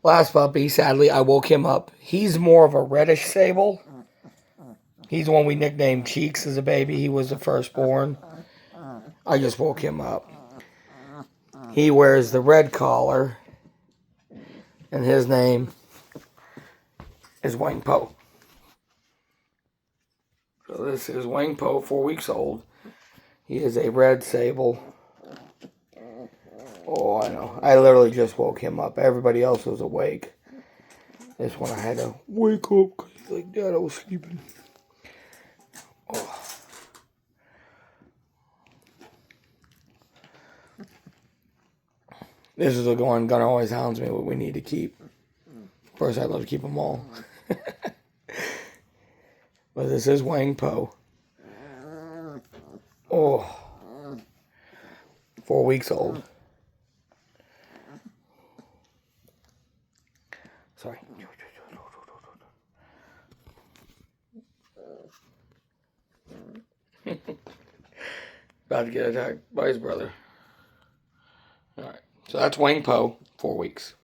last puppy, sadly, I woke him up. He's more of a reddish sable. He's the one we nicknamed Cheeks as a baby. He was the firstborn. I just woke him up. He wears the red collar, and his name is Wangpo. So this is Wangpo, 4 weeks old. He is a red sable. Oh, I know. I literally just woke him up. Everybody else was awake. This one I had to wake up because he's like, Dad, I was sleeping. Oh. This is the one Gunnar always hounds me what we need to keep. First, I'd love to keep them all. But this is Wangpo. Oh. 4 weeks old. Sorry. About to get attacked by his brother. Alright. So that's Wangpo, 4 weeks.